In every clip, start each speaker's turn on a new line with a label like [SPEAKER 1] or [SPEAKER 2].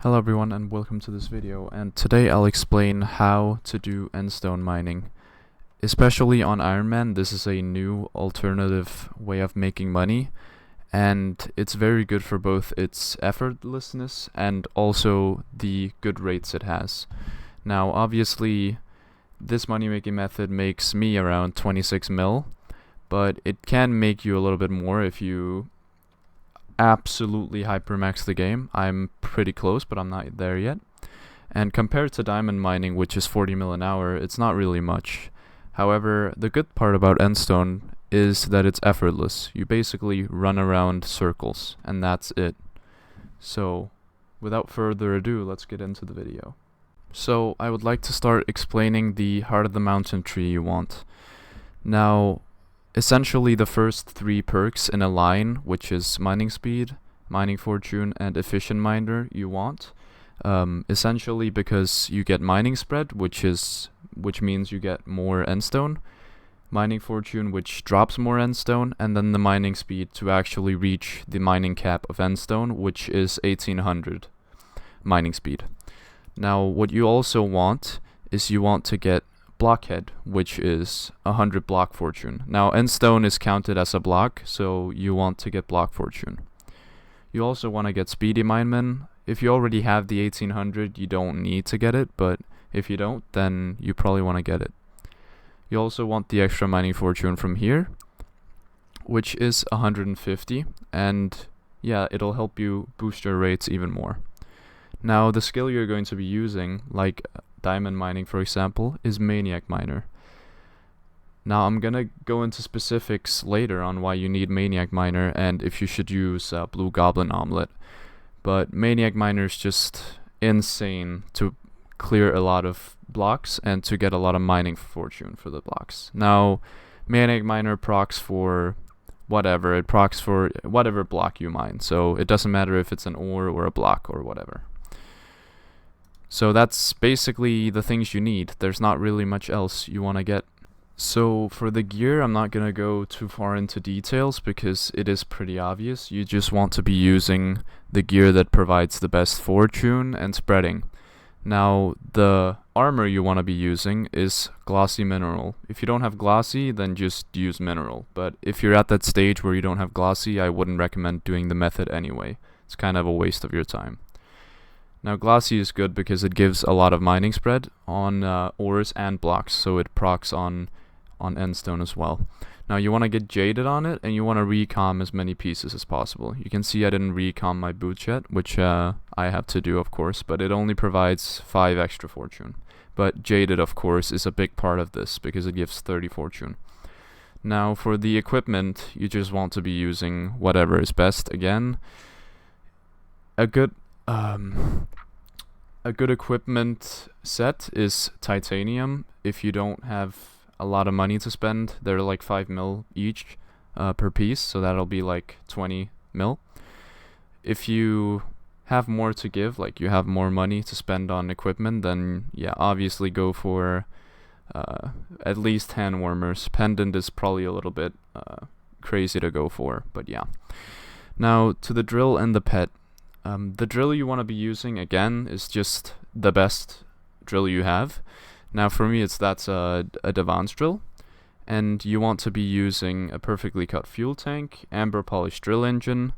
[SPEAKER 1] Hello everyone and welcome to this video, and today I'll explain how to do Endstone mining. Especially on Ironman, this is a new alternative way of making money, and it's very good for both its effortlessness and also the good rates it has. Now obviously this money making method makes me around 26 mil, but it can make you a little bit more if you absolutely hypermax the game. I'm pretty close, but I'm not there yet. And compared to diamond mining, which is 40 mil an hour, it's not really much. However, the good part about Endstone is that it's effortless. You basically run around circles, and that's it. So, without further ado, let's get into the video. So, I would like to start explaining the heart of the mountain tree you want. Now, essentially the first three perks in a line, which is mining speed, mining fortune, and efficient miner, you want. Essentially because you get mining spread, which means you get more Endstone, mining fortune, which drops more Endstone, and then the mining speed to actually reach the mining cap of Endstone, which is 1800 mining speed. Now, what you also want is you want to get blockhead, which is 100 block fortune. Now Endstone is counted as a block, so you want to get block fortune. You also want to get speedy mineman. If you already have the 1800, you don't need to get it, but if you don't, then you probably want to get it. You also want the extra mining fortune from here, which is 150, and yeah, it'll help you boost your rates even more. Now the skill you're going to be using, like diamond mining for example, is Maniac Miner. Now I'm gonna go into specifics later on why you need Maniac Miner and if you should use Blue Goblin Omelet, but Maniac Miner is just insane to clear a lot of blocks and to get a lot of mining fortune for the blocks. Now Maniac Miner procs for whatever, it procs for whatever block you mine, so it doesn't matter if it's an ore or a block or whatever. So that's basically the things you need. There's not really much else you want to get. So for the gear, I'm not going to go too far into details because it is pretty obvious. You just want to be using the gear that provides the best fortune and spreading. Now, the armor you want to be using is glossy mineral. If you don't have glossy, then just use mineral. But if you're at that stage where you don't have glossy, I wouldn't recommend doing the method anyway. It's kind of a waste of your time. Now glossy is good because it gives a lot of mining spread on ores and blocks, so it procs on Endstone as well. Now you want to get jaded on it, and you want to recom as many pieces as possible. You can see I didn't recom my boot yet, which I have to do of course, but it only provides 5 extra fortune. But jaded of course is a big part of this because it gives 30 fortune. Now for the equipment, you just want to be using whatever is best. Again, a good equipment set is titanium. If you don't have a lot of money to spend, they're like 5 mil each per piece, so that'll be like 20 mil. If you have more to give, like you have more money to spend on equipment, then yeah, obviously go for at least hand warmers. Pendant is probably a little bit crazy to go for, but yeah. Now to the drill and the pet. The drill you want to be using, again, is just the best drill you have. Now for me, that's a Devon's drill, and you want to be using a perfectly cut fuel tank, amber polished drill engine,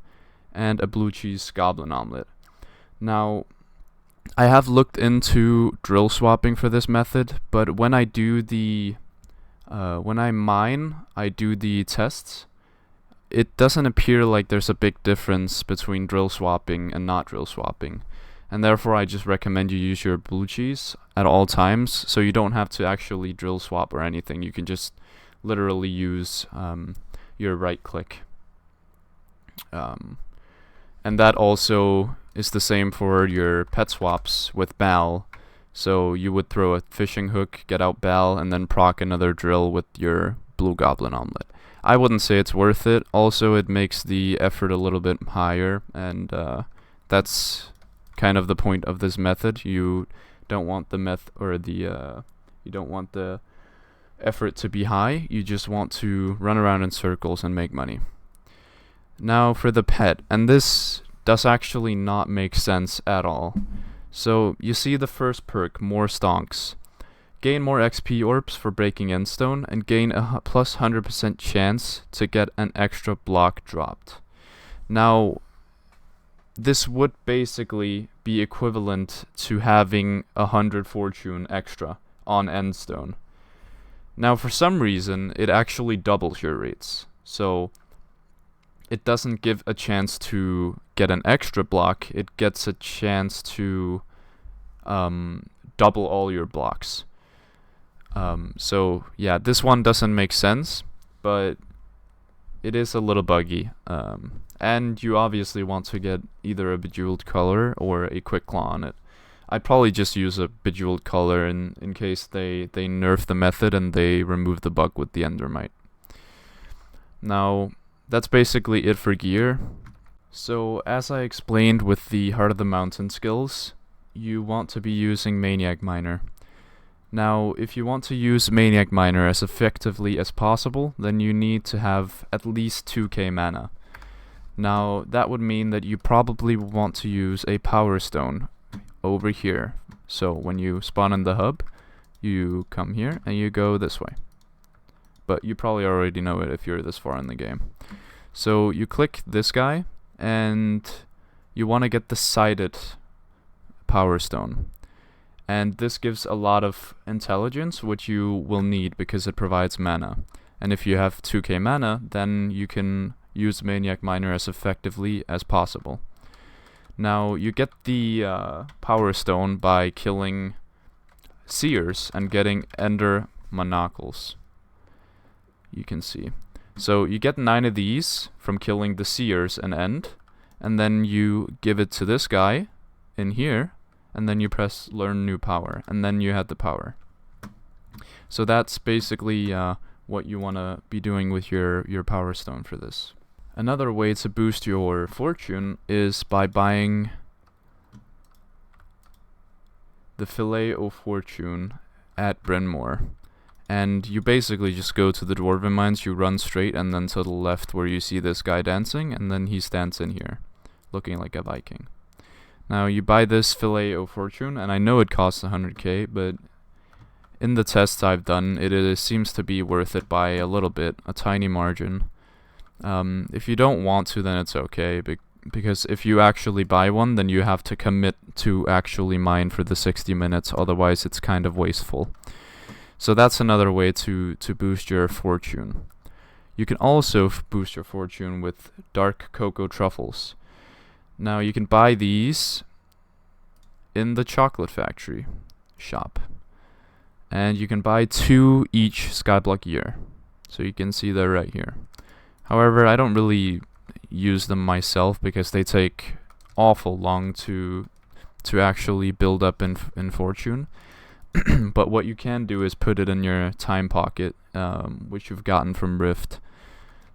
[SPEAKER 1] and a blue cheese goblin omelet. Now, I have looked into drill swapping for this method, but when I do when I mine, I do the tests. It doesn't appear like there's a big difference between drill swapping and not drill swapping, and therefore I just recommend you use your blue cheese at all times, so you don't have to actually drill swap or anything. You can just literally use your right click, and that also is the same for your pet swaps with Bal. So you would throw a fishing hook, get out Bal, and then proc another drill with your blue goblin omelet. I wouldn't say it's worth it. Also, it makes the effort a little bit higher, and that's kind of the point of this method. You don't want the you don't want the effort to be high. You just want to run around in circles and make money. Now for the pet, and this does actually not make sense at all. So you see the first perk, more stonks. Gain more XP orbs for breaking Endstone, and gain a plus 100% chance to get an extra block dropped. Now, this would basically be equivalent to having 100 fortune extra on Endstone. Now, for some reason, it actually doubles your rates. So, it doesn't give a chance to get an extra block, it gets a chance to double all your blocks. So yeah, this one doesn't make sense, but it is a little buggy. And you obviously want to get either a bejeweled color or a quick claw on it. I'd probably just use a bejeweled color in case they nerf the method and they remove the bug with the endermite. Now, that's basically it for gear. So, as I explained with the Heart of the Mountain skills, you want to be using Maniac Miner. Now, if you want to use Maniac Miner as effectively as possible, then you need to have at least 2k mana. Now, that would mean that you probably want to use a Power Stone over here. So, when you spawn in the hub, you come here and you go this way. But you probably already know it if you're this far in the game. So, you click this guy, and you want to get the sighted Power Stone. And this gives a lot of intelligence, which you will need because it provides mana. And if you have 2k mana, then you can use Maniac Miner as effectively as possible. Now, you get the Power Stone by killing Seers and getting Ender Monocles. You can see. So you get 9 of these from killing the Seers and End, and then you give it to this guy in here, and then you press Learn New Power, and then you have the power. So that's basically what you want to be doing with your Power Stone for this. Another way to boost your fortune is by buying the Fillet of Fortune at Brynmore. And you basically just go to the Dwarven Mines, you run straight, and then to the left where you see this guy dancing, and then he stands in here, looking like a Viking. Now, you buy this Fillet of Fortune, and I know it costs 100k, but in the tests I've done, it seems to be worth it by a little bit, a tiny margin. If you don't want to, then it's okay, because if you actually buy one, then you have to commit to actually mine for the 60 minutes, otherwise it's kind of wasteful. So that's another way to boost your fortune. You can also boost your fortune with dark cocoa truffles. Now you can buy these in the chocolate factory shop. And you can buy 2 each Skyblock year. So you can see they're right here. However, I don't really use them myself because they take awful long to actually build up in fortune. But what you can do is put it in your time pocket, which you've gotten from Rift.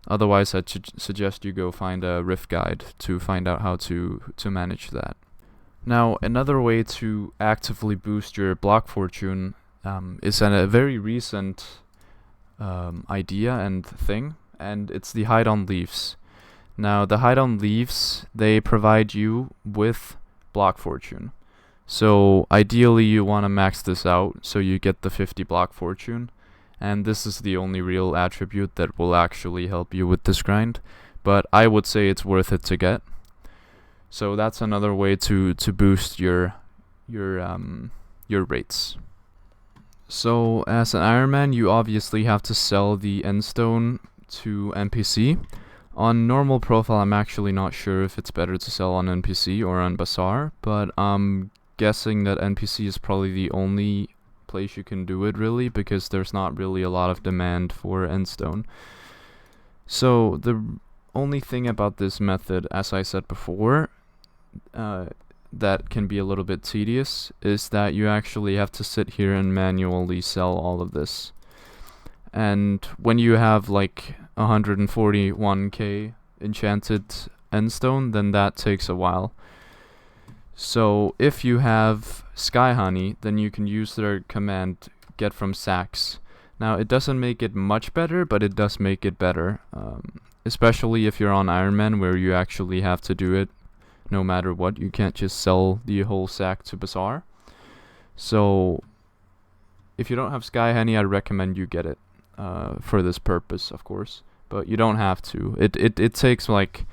[SPEAKER 1] Otherwise, I'd suggest you go find a Rift guide to find out how to manage that. Now, another way to actively boost your block fortune is a very recent idea and thing, and it's the Hideon Leaves. Now, the Hideon Leaves, they provide you with block fortune. So ideally you want to max this out so you get the 50 block fortune, and this is the only real attribute that will actually help you with this grind, but I would say it's worth it to get. So that's another way to boost your rates. So as an Ironman, you obviously have to sell the Endstone to NPC. On normal profile, I'm actually not sure if it's better to sell on NPC or on Bazaar, but guessing that NPC is probably the only place you can do it really, because there's not really a lot of demand for Endstone. So the only thing about this method, as I said before, that can be a little bit tedious, is that you actually have to sit here and manually sell all of this. And when you have like 141k enchanted Endstone, then that takes a while. So if you have Sky Honey, then you can use their command get from sacks. Now it doesn't make it much better, but it does make it better, especially if you're on Ironman where you actually have to do it no matter what. You can't just sell the whole sack to Bazaar. So if you don't have Sky Honey, I recommend you get it for this purpose, of course. But you don't have to. It takes like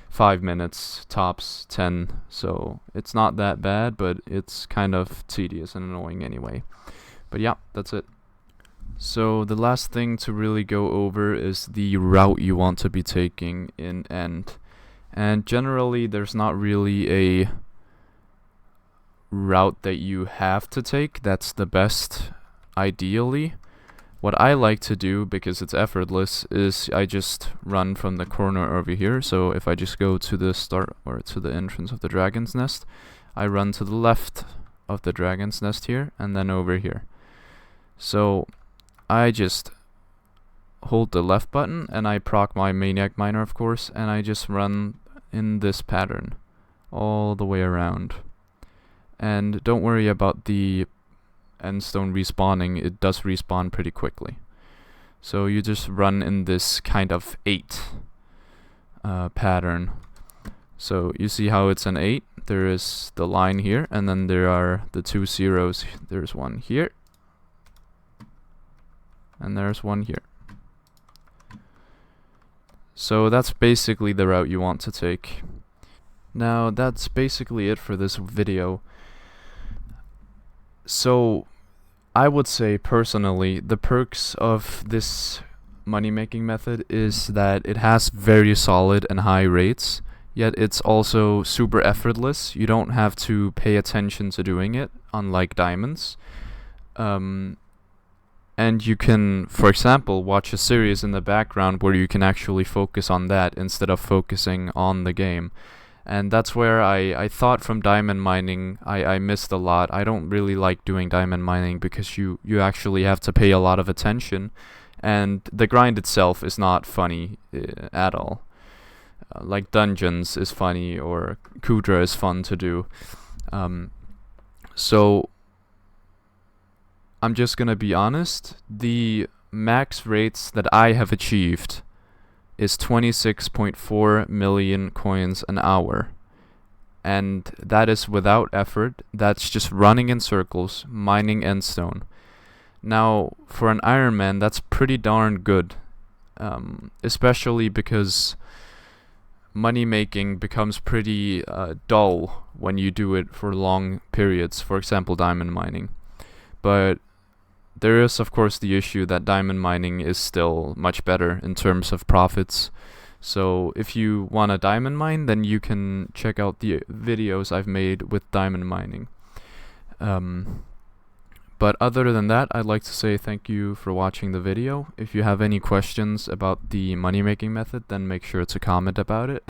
[SPEAKER 1] 5 minutes, tops 10, so it's not that bad, but it's kind of tedious and annoying anyway. But yeah, that's it. So the last thing to really go over is the route you want to be taking in End. And generally there's not really a route that you have to take that's the best ideally. What I like to do, because it's effortless, is I just run from the corner over here. So if I just go to the start or to the entrance of the dragon's nest, I run to the left of the dragon's nest here and then over here. So I just hold the left button and I proc my maniac miner, of course, and I just run in this pattern all the way around. And don't worry about the Endstone respawning, it does respawn pretty quickly. So you just run in this kind of 8 pattern. So you see how it's an 8? There is the line here, and then there are the 2 zeros. There's one here, and there's one here. So that's basically the route you want to take. Now that's basically it for this video. So I would say personally the perks of this money making method is that it has very solid and high rates, yet it's also super effortless. You don't have to pay attention to doing it, unlike diamonds. And you can, for example, watch a series in the background where you can actually focus on that instead of focusing on the game. And that's where I thought from diamond mining I missed a lot. I don't really like doing diamond mining because you actually have to pay a lot of attention, and the grind itself is not funny at all. Like dungeons is funny, or Kudra is fun to do. So I'm just gonna be honest, the max rates that I have achieved is 26.4 million coins an hour, and that is without effort. That's just running in circles, mining Endstone. Now for an Ironman, that's pretty darn good, especially because money making becomes pretty dull when you do it for long periods, for example diamond mining. But there is of course the issue that diamond mining is still much better in terms of profits. So if you want a diamond mine, then you can check out the videos I've made with diamond mining. But other than that, I'd like to say thank you for watching the video. If you have any questions about the money making method, then make sure to comment about it.